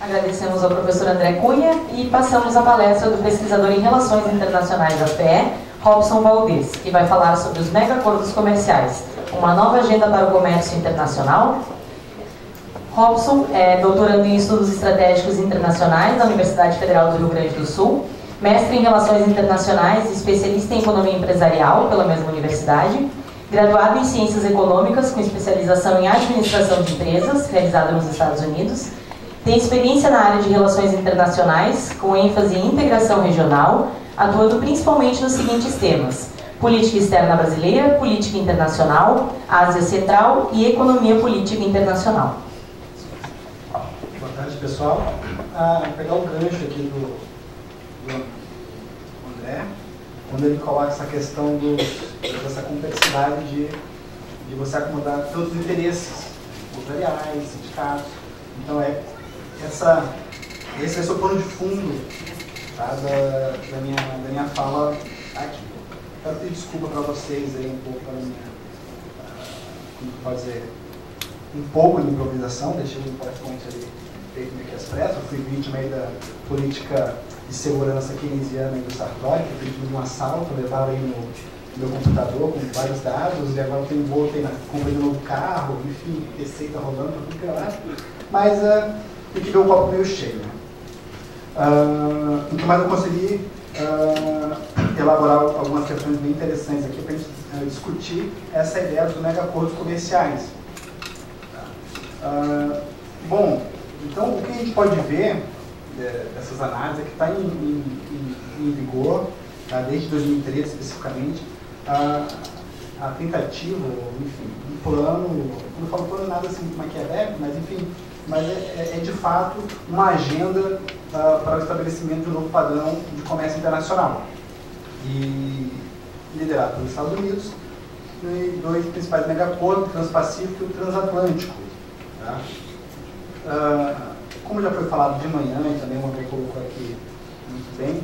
Agradecemos ao professor André Cunha e passamos a palestra do pesquisador em Relações Internacionais da UFPE, Robson Valdez, que vai falar sobre os mega-acordos comerciais, uma nova agenda para o comércio internacional. Robson é doutorando em Estudos Estratégicos Internacionais da Universidade Federal do Rio Grande do Sul, mestre em Relações Internacionais e especialista em Economia Empresarial pela mesma universidade, graduado em Ciências Econômicas com especialização em Administração de Empresas, realizada nos Estados Unidos. Tem experiência na área de Relações Internacionais, com ênfase em integração regional, atuando principalmente nos seguintes temas: política externa brasileira, política internacional, Ásia Central e economia política internacional. Boa tarde, pessoal. Vou pegar o gancho aqui do André, quando ele coloca essa questão dessa complexidade de você acomodar todos os interesses empresariais, sindicatos. Então, esse é o plano de fundo, tá, da minha fala aqui. Quero pedir desculpa para vocês aí um pouco pela minha, como pode dizer, um pouco de improvisação, deixei o PowerPoint ali feito meio que às pressas. Eu fui vítima aí da política de segurança keynesiana do Sartori, que eu tive um assalto, eu levava aí no meu computador com vários dados, e agora eu tenho voltei na compra de um novo carro, enfim, receita rolando, tudo que eu acho. Mas tem que ver o copo meio cheio, né? O que mais eu consegui elaborar algumas questões bem interessantes aqui para a gente discutir essa ideia dos mega-acordos comerciais. Bom, então o que a gente pode ver dessas análises é que está em vigor, tá, desde 2013 especificamente, a tentativa, enfim, um plano, não falo plano nada assim maquiavélico, mas enfim, mas é de fato uma agenda para o estabelecimento de um novo padrão de comércio internacional, e liderado pelos Estados Unidos e dois principais megapolos, o Transpacífico e o Transatlântico. Tá? Como já foi falado de manhã, e também o André colocou aqui muito bem,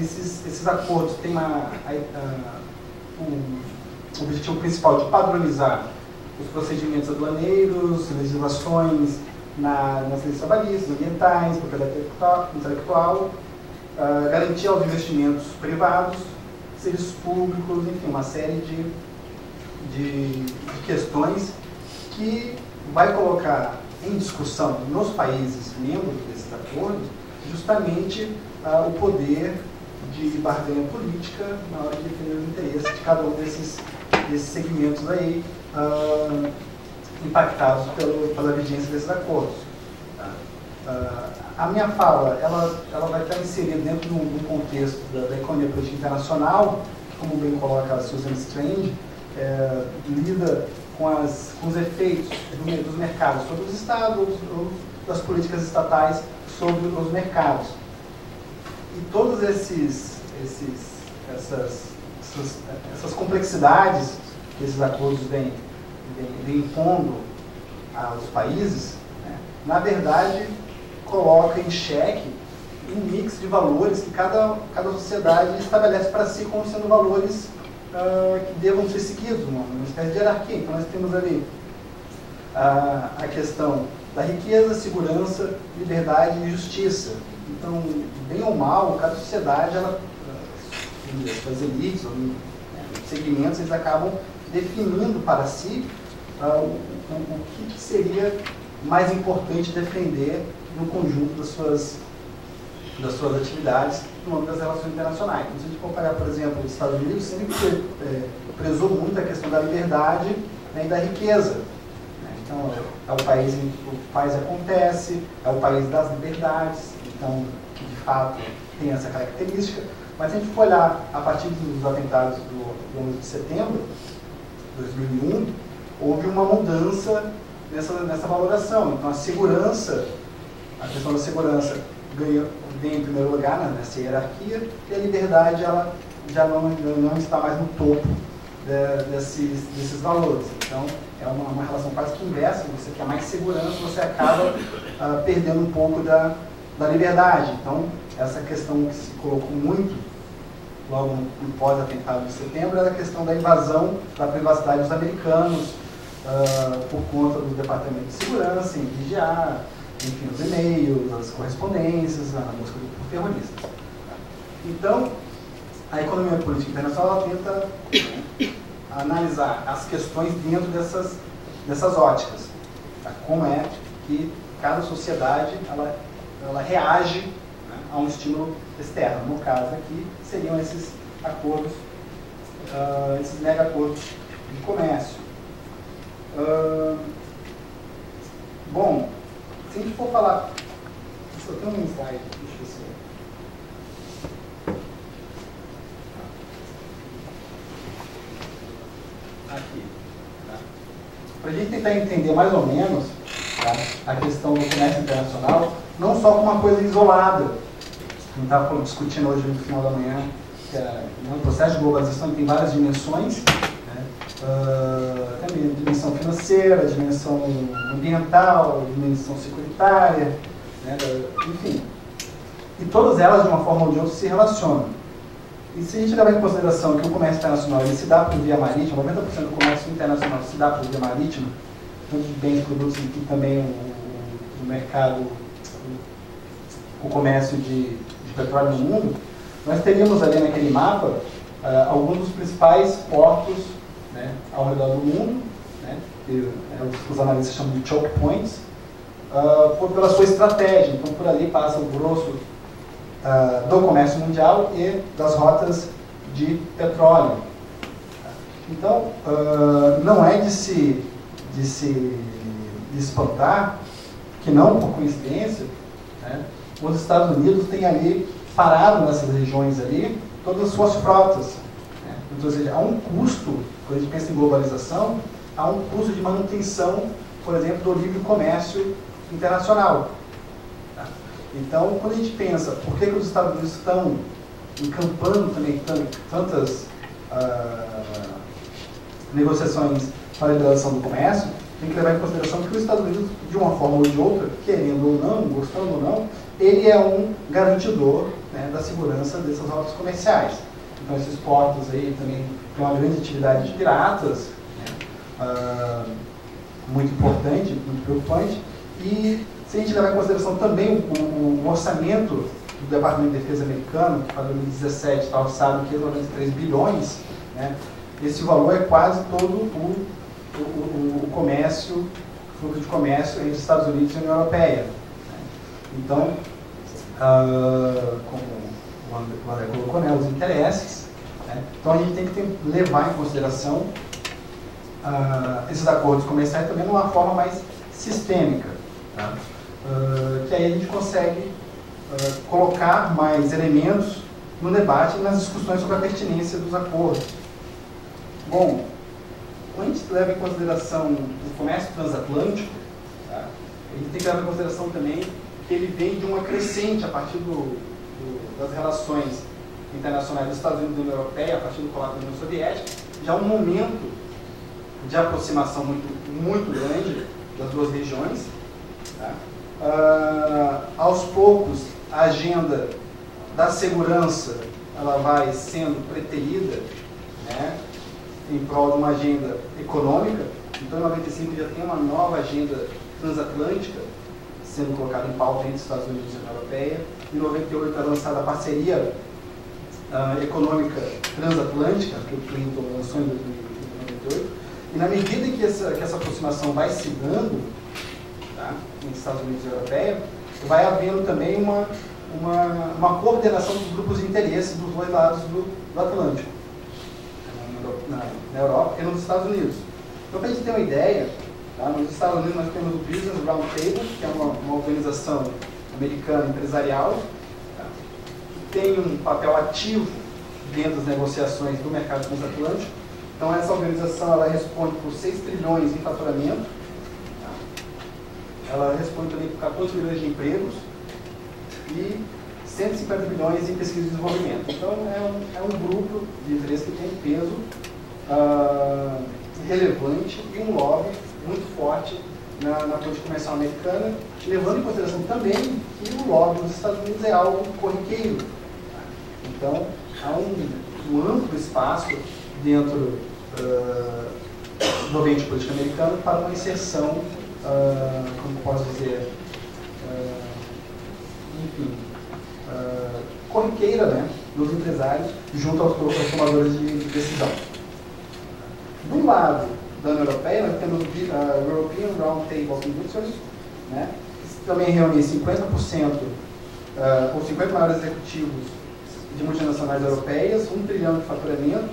esses acordos têm o objetivo principal de padronizar os procedimentos aduaneiros, legislações nas leis trabalhistas, ambientais, propriedade intelectual, garantir aos investimentos privados, serviços públicos, enfim, uma série de questões que vai colocar em discussão nos países membros desses acordos justamente o poder de barganha política na hora de defender os interesses de cada um desses segmentos aí impactados pela vigência desses acordos. A minha fala ela vai estar inserida dentro de um contexto da economia política internacional, como bem coloca a Susan Strange, lida com os efeitos dos mercados sobre os estados ou das políticas estatais sobre os mercados. E todas essas complexidades que esses acordos vêm impondo aos países, né, na verdade, coloca em xeque um mix de valores que cada sociedade estabelece para si como sendo valores que devam ser seguidos, uma espécie de hierarquia. Então nós temos ali a questão da riqueza, segurança, liberdade e justiça. Então, bem ou mal, cada sociedade, as elites, ou segmentos, eles acabam definindo para si o que seria mais importante defender no conjunto das suas atividades no âmbito das relações internacionais. Então, se a gente comparar, por exemplo, os Estados Unidos, sempre prezou muito a questão da liberdade, né, e da riqueza. Então, é o país em que o paz acontece, é o país das liberdades, então, que de fato tem essa característica. Mas se a gente for olhar a partir dos atentados do 11 de setembro de 2001, houve uma mudança nessa valoração. Então, a questão da segurança vem em primeiro lugar nessa hierarquia, e a liberdade ela já não está mais no topo desses valores. Então, é uma relação quase que inversa. Você quer mais segurança, você acaba perdendo um pouco da liberdade. Então, essa questão que se colocou muito logo no pós-atentado de setembro era a questão da invasão da privacidade dos americanos por conta do Departamento de Segurança em vigiar, enfim, os e-mails, as correspondências, na busca por terroristas. Então, a economia política internacional tenta analisar as questões dentro dessas óticas. Tá? Como é que cada sociedade ela reage, né, a um estímulo externo. No caso aqui, seriam esses acordos, esses mega acordos de comércio. Bom, se a gente for falar... Eu tenho um slide, deixa eu ver. Aqui. Tá? Para a gente tentar entender mais ou menos, tá, a questão do comércio internacional, não só como uma coisa isolada. A gente estava discutindo hoje no final da manhã, que o processo de globalização tem várias dimensões, né? Também dimensão financeira, dimensão ambiental, dimensão securitária, né? Enfim. E todas elas, de uma forma ou de outra, se relacionam. E se a gente levar em consideração que o comércio internacional ele se dá por via marítima, 90% do comércio internacional se dá por via marítima, tanto de bens, produtos e também o mercado, o comércio de petróleo no mundo, nós teríamos ali naquele mapa alguns dos principais portos, né, ao redor do mundo, né, que os analistas chamam de choke points, pela sua estratégia. Então, por ali passa o grosso do comércio mundial e das rotas de petróleo. Então, não é de se espantar que não, por coincidência, né, os Estados Unidos têm ali, parado nessas regiões ali, todas as suas frotas. Né? Então, ou seja, há um custo, quando a gente pensa em globalização, há um custo de manutenção, por exemplo, do livre comércio internacional. Tá? Então, quando a gente pensa, por que os Estados Unidos estão encampando também tantas negociações para a liberação do comércio, tem que levar em consideração que os Estados Unidos, de uma forma ou de outra, querendo ou não, gostando ou não, ele é um garantidor, né, da segurança dessas rotas comerciais. Então, esses portos aí também têm uma grande atividade de piratas, né, muito importante, muito preocupante. E se a gente levar em consideração também o orçamento do Departamento de Defesa americano, que para 2017 está orçado aqui 93 bilhões, né, esse valor é quase todo o comércio, o fluxo de comércio entre os Estados Unidos e a União Europeia. Então, como o André colocou, né, os interesses, né? Então a gente tem que levar em consideração esses acordos comerciais também de uma forma mais sistêmica, tá? Que aí a gente consegue colocar mais elementos no debate e nas discussões sobre a pertinência dos acordos. Bom, quando a gente leva em consideração o comércio transatlântico, tá, a gente tem que levar em consideração também que ele vem de uma crescente a partir das relações internacionais dos Estados Unidos e da União Europeia, a partir do colapso da União Soviética, já um momento de aproximação muito grande das duas regiões. Tá? Aos poucos, a agenda da segurança ela vai sendo preterida, né, em prol de uma agenda econômica. Então, em 95 já tem uma nova agenda transatlântica sendo colocada em pauta entre os Estados Unidos e a União Europeia. Em 98 é lançada a parceria econômica transatlântica, que o Clinton lançou em 2098. E na medida em que essa aproximação vai se dando, tá, entre os Estados Unidos e a União Europeia, vai havendo também uma coordenação dos grupos de interesse dos dois lados do Atlântico, na Europa e nos Estados Unidos. Então, para a gente ter uma ideia, tá, nos Estados Unidos nós temos o Business Roundtable, que é uma organização americana empresarial, tá, que tem um papel ativo dentro das negociações do mercado transatlântico. Então, essa organização ela responde por 6 trilhões em faturamento, tá, ela responde também por 14 milhões de empregos e 150 bilhões em pesquisa e desenvolvimento. Então, é um grupo de interesse que tem peso relevante e um lobby muito forte na política comercial americana, levando em consideração também que o lobby dos Estados Unidos é algo corriqueiro. Então, há um amplo espaço dentro do ambiente político americano para uma inserção, como posso dizer, enfim, corriqueira, né, dos empresários junto aos tomadores de decisão. Do lado da União Europeia, nós temos a European Roundtable of Investors, né, que também reúne 50%, os 50 maiores executivos de multinacionais europeias, 1 trilhão de faturamento,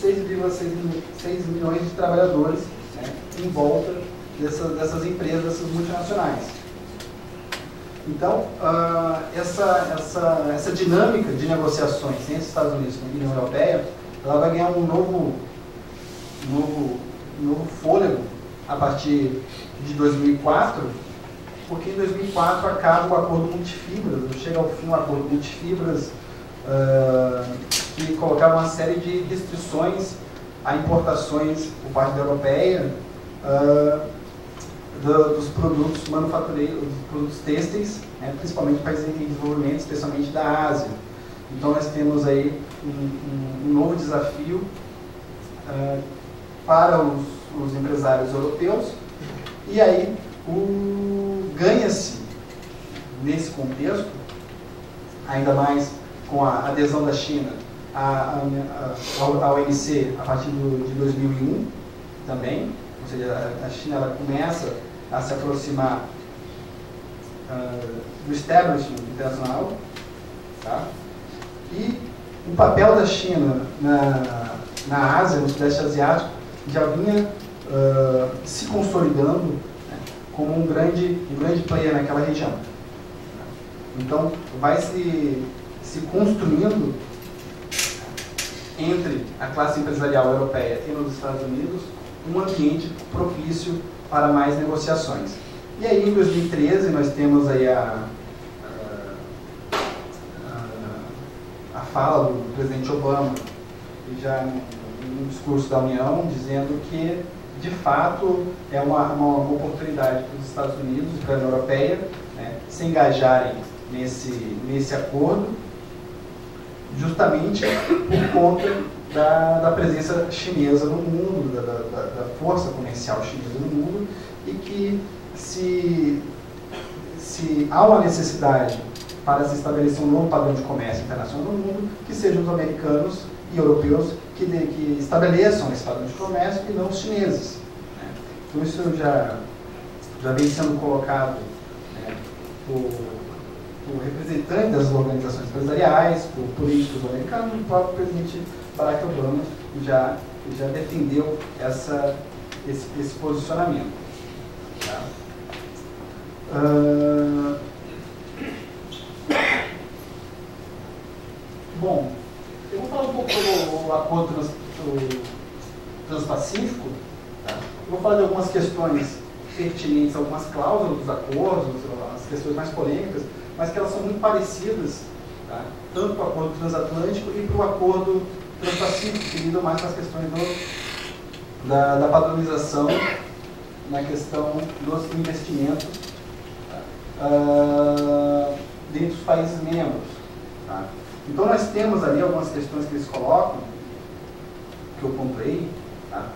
6,6 milhões de trabalhadores, né, em volta dessas empresas, dessas multinacionais. Então, essa dinâmica de negociações entre os Estados Unidos e a União Europeia, ela vai ganhar um novo fôlego a partir de 2004, porque em 2004 acaba o acordo multifibras, chega ao fim o acordo multifibras, que colocava uma série de restrições a importações por parte da Europeia dos produtos manufatureiros, dos produtos têxteis, né, principalmente países em desenvolvimento, especialmente da Ásia. Então nós temos aí um novo desafio para os empresários europeus, e aí ganha-se nesse contexto, ainda mais com a adesão da China à OMC a partir de 2001 também, ou seja, a China ela começa a se aproximar do establishment internacional, tá? E o papel da China na Ásia, no Sudeste Asiático, já vinha se consolidando, né, como um grande player naquela região. Então, vai se construindo entre a classe empresarial europeia e nos Estados Unidos um ambiente propício para mais negociações. E aí, em 2013, nós temos aí a fala do presidente Obama, já no discurso da União, dizendo que, de fato, é uma oportunidade para os Estados Unidos e para a União Europeia, né, se engajarem nesse acordo, justamente por conta da presença chinesa no mundo, da força comercial chinesa no mundo, e que se há uma necessidade para se estabelecer um novo padrão de comércio internacional no mundo, que sejam os americanos e europeus que estabeleçam esse padrão de comércio e não os chineses, né? Então isso já vem sendo colocado, né, por representantes das organizações empresariais, por políticos americanos, o próprio presidente Barack Obama já defendeu esse posicionamento. Tá? Bom, eu vou falar um pouco sobre o acordo transpacífico. Tá? Eu vou falar de algumas questões pertinentes, algumas cláusulas dos acordos, as questões mais polêmicas, mas que elas são muito parecidas, tá? Tanto para o acordo transatlântico e para o acordo transpacífico, que lidam mais com as questões da padronização na questão dos investimentos, tá? Dentro dos países membros. Tá? Então nós temos ali algumas questões que eles colocam, que eu pontuei, tá?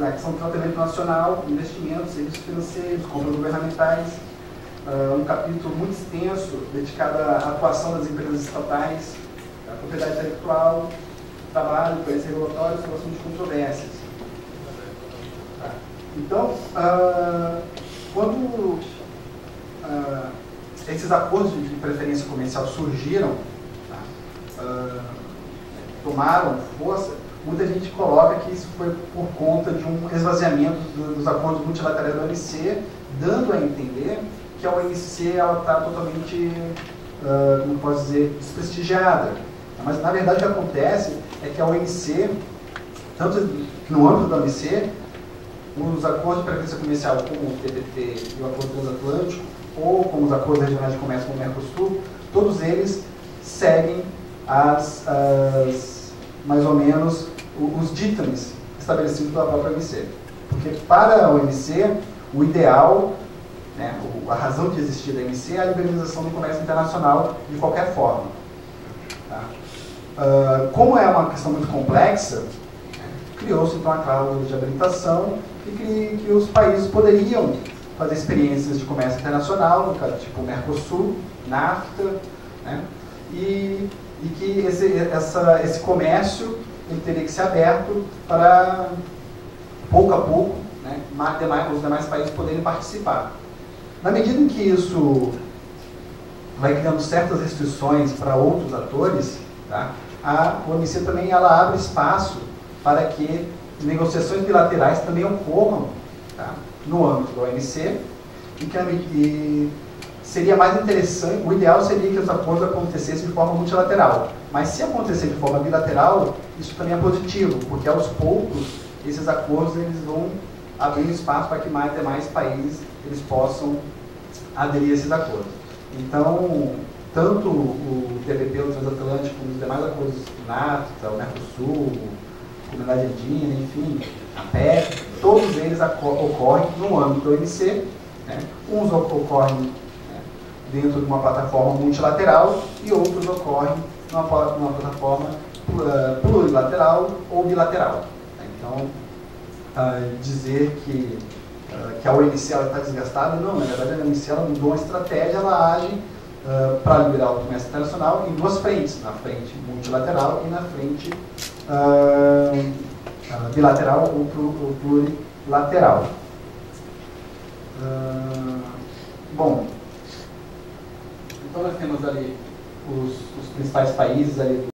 A questão do tratamento nacional, investimentos, serviços financeiros, compras governamentais, um capítulo muito extenso dedicado à atuação das empresas estatais, à propriedade intelectual, trabalho, preços regulatórios, solução de controvérsias. Tá? Então, quando esses acordos de preferência comercial surgiram, tá? Tomaram força, muita gente coloca que isso foi por conta de um esvaziamento dos acordos multilaterais da OMC, dando a entender que a OMC está totalmente, como posso dizer, desprestigiada. Mas, na verdade, o que acontece é que a OMC, tanto no âmbito da OMC, os acordos de preferência comercial, como o TPP e o Acordo Transatlântico, ou como os acordos regionais de comércio com o Mercosul, todos eles seguem mais ou menos os ditames estabelecidos pela própria OMC. Porque para a OMC, o ideal, né, a razão de existir da OMC é a liberalização do comércio internacional de qualquer forma. Tá? Como é uma questão muito complexa, criou-se então a cláusula de habilitação e que os países poderiam fazer experiências de comércio internacional, tipo Mercosul, NAFTA, né? E que esse comércio ele teria que ser aberto para, pouco a pouco, né, os demais países poderem participar. Na medida em que isso vai criando certas restrições para outros atores, tá, a OMC também ela abre espaço para que negociações bilaterais também ocorram, tá, no âmbito da OMC, e seria mais interessante, o ideal seria que os acordos acontecessem de forma multilateral, mas se acontecer de forma bilateral, isso também é positivo, porque aos poucos esses acordos eles vão abrir espaço para que demais países eles possam aderir a esses acordos. Então, tanto o TPP, o Transatlântico, como os demais acordos do NAFTA, o Mercosul, a Comunidade Andina, enfim, a PEC, todos eles ocorrem no âmbito da OMC, né? Uns ocorrem, né, dentro de uma plataforma multilateral e outros ocorrem numa plataforma plurilateral ou bilateral. Então, dizer que a OMC está desgastada, não, na verdade a OMC ela mudou uma estratégia, ela age para liberar o comércio internacional em duas frentes, na frente multilateral e na frente bilateral ou plurilateral. Bom, então nós temos ali os principais países ali